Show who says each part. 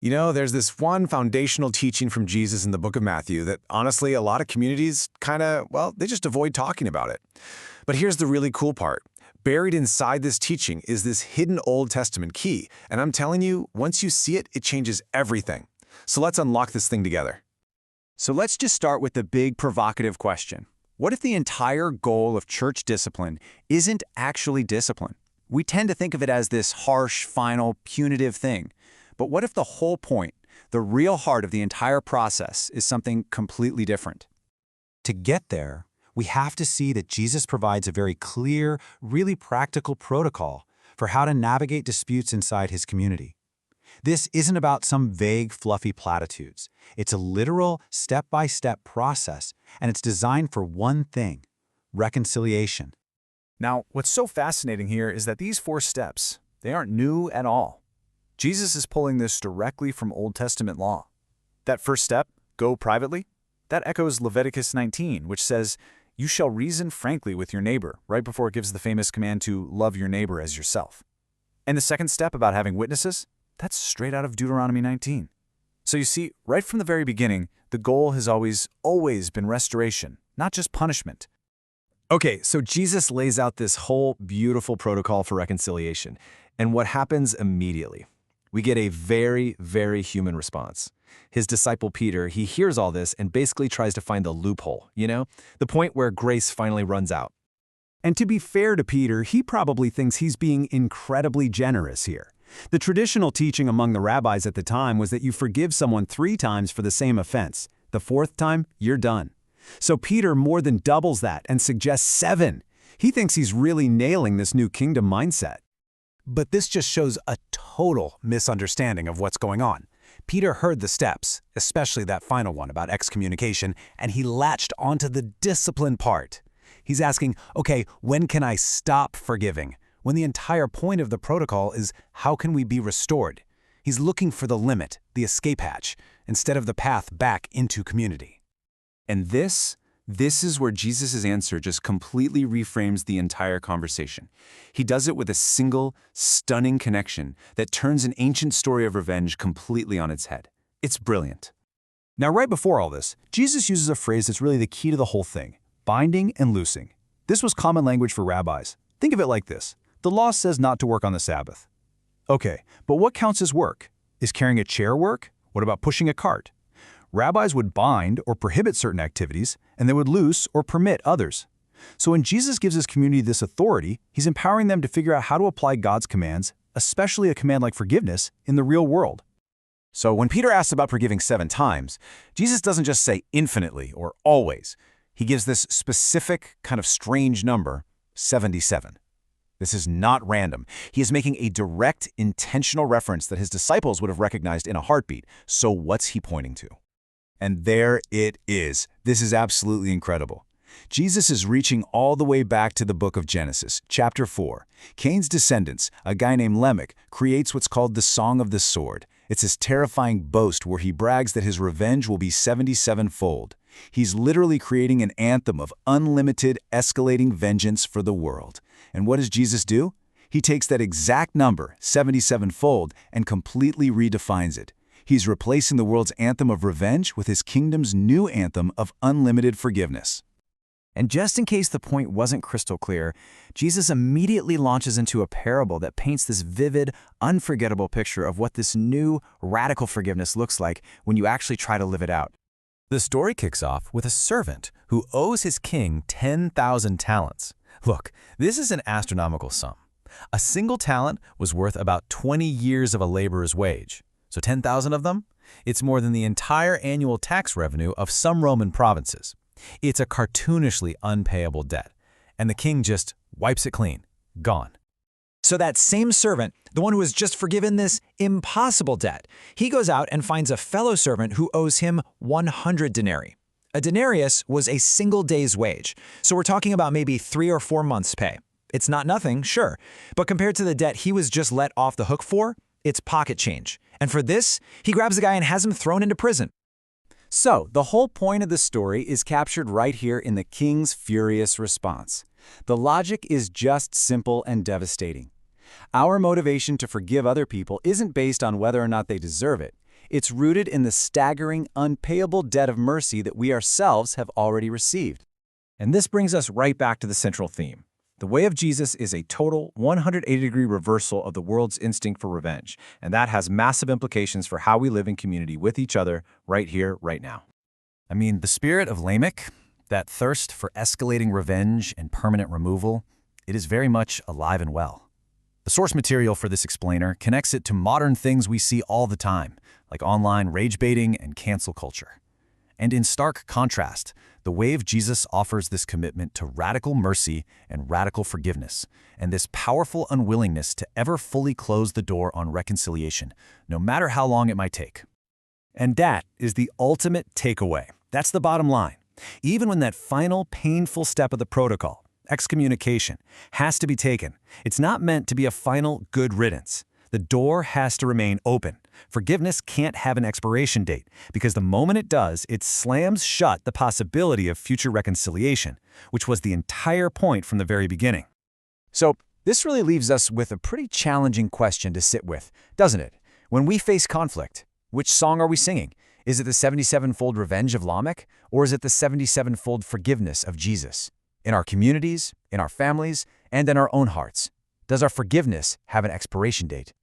Speaker 1: You know, there's this one foundational teaching from Jesus in the book of Matthew that honestly, a lot of communities they just avoid talking about it. But here's the really cool part. Buried inside this teaching is this hidden Old Testament key, and I'm telling you, once you see it, it changes everything. So let's unlock this thing together.
Speaker 2: So let's just start with the big provocative question. What if the entire goal of church discipline isn't actually discipline? We tend to think of it as this harsh, final, punitive thing. But what if the whole point, the real heart of the entire process, is something completely different? To get there, we have to see that Jesus provides a very clear, really practical protocol for how to navigate disputes inside his community. This isn't about some vague, fluffy platitudes. It's a literal, step-by-step process, and it's designed for one thing: reconciliation.
Speaker 3: Now, what's so fascinating here is that these 4 steps, they aren't new at all. Jesus is pulling this directly from Old Testament law. That first step, go privately, that echoes Leviticus 19, which says, "You shall reason frankly with your neighbor," right before it gives the famous command to love your neighbor as yourself. And the second step about having witnesses, that's straight out of Deuteronomy 19. So you see, right from the very beginning, the goal has always been restoration, not just punishment.
Speaker 1: Okay, so Jesus lays out this whole beautiful protocol for reconciliation. And what happens immediately? We get a very, very human response. His disciple Peter, he hears all this and basically tries to find the loophole, the point where grace finally runs out.
Speaker 2: And to be fair to Peter, he probably thinks he's being incredibly generous here. The traditional teaching among the rabbis at the time was that you forgive someone 3 times for the same offense. The 4th time, you're done. So Peter more than doubles that and suggests 7. He thinks he's really nailing this new kingdom mindset.
Speaker 4: But this just shows a total misunderstanding of what's going on. Peter heard the steps, especially that final one about excommunication, and he latched onto the discipline part. He's asking, okay, when can I stop forgiving? When the entire point of the protocol is, how can we be restored? He's looking for the limit, the escape hatch, instead of the path back into community.
Speaker 2: And this is where Jesus' answer just completely reframes the entire conversation. He does it with a single, stunning connection that turns an ancient story of revenge completely on its head. It's brilliant.
Speaker 4: Now, right before all this, Jesus uses a phrase that's really the key to the whole thing: binding and loosing. This was common language for rabbis. Think of it like this. The law says not to work on the Sabbath. Okay, but what counts as work? Is carrying a chair work? What about pushing a cart? Rabbis would bind or prohibit certain activities, and they would loose or permit others. So when Jesus gives his community this authority, he's empowering them to figure out how to apply God's commands, especially a command like forgiveness, in the real world.
Speaker 1: So when Peter asks about forgiving 7 times, Jesus doesn't just say infinitely or always. He gives this specific, kind of strange number, 77. This is not random. He is making a direct, intentional reference that his disciples would have recognized in a heartbeat. So what's he pointing to? And there it is. This is absolutely incredible. Jesus is reaching all the way back to the book of Genesis, chapter 4. Cain's descendants, a guy named Lamech, creates what's called the Song of the Sword. It's his terrifying boast where he brags that his revenge will be 77-fold. He's literally creating an anthem of unlimited, escalating vengeance for the world. And what does Jesus do? He takes that exact number, 77-fold, and completely redefines it. He's replacing the world's anthem of revenge with his kingdom's new anthem of unlimited forgiveness.
Speaker 2: And just in case the point wasn't crystal clear, Jesus immediately launches into a parable that paints this vivid, unforgettable picture of what this new, radical forgiveness looks like when you actually try to live it out.
Speaker 5: The story kicks off with a servant who owes his king 10,000 talents. Look, this is an astronomical sum. A single talent was worth about 20 years of a laborer's wage. So 10,000 of them? It's more than the entire annual tax revenue of some Roman provinces. It's a cartoonishly unpayable debt. And the king just wipes it clean. Gone.
Speaker 6: So that same servant, the one who was just forgiven this impossible debt, he goes out and finds a fellow servant who owes him 100 denarii. A denarius was a single day's wage. So we're talking about maybe 3 or 4 months' pay. It's not nothing, sure. But compared to the debt he was just let off the hook for, it's pocket change. And for this, he grabs the guy and has him thrown into prison.
Speaker 2: So, the whole point of the story is captured right here in the king's furious response. The logic is just simple and devastating. Our motivation to forgive other people isn't based on whether or not they deserve it. It's rooted in the staggering, unpayable debt of mercy that we ourselves have already received.
Speaker 3: And this brings us right back to the central theme. The way of Jesus is a total 180-degree reversal of the world's instinct for revenge, and that has massive implications for how we live in community with each other right here, right now.
Speaker 5: I mean, the spirit of Lamech, that thirst for escalating revenge and permanent removal, it is very much alive and well. The source material for this explainer connects it to modern things we see all the time, like online rage baiting and cancel culture. And in stark contrast, the way of Jesus offers this commitment to radical mercy and radical forgiveness, and this powerful unwillingness to ever fully close the door on reconciliation, no matter how long it might take.
Speaker 2: And that is the ultimate takeaway. That's the bottom line. Even when that final painful step of the protocol, excommunication, has to be taken, it's not meant to be a final good riddance. The door has to remain open. Forgiveness can't have an expiration date, because the moment it does, it slams shut the possibility of future reconciliation, which was the entire point from the very beginning.
Speaker 6: So, this really leaves us with a pretty challenging question to sit with, doesn't it? When we face conflict, which song are we singing? Is it the 77-fold revenge of Lamech, or is it the 77-fold forgiveness of Jesus? In our communities, in our families, and in our own hearts, does our forgiveness have an expiration date?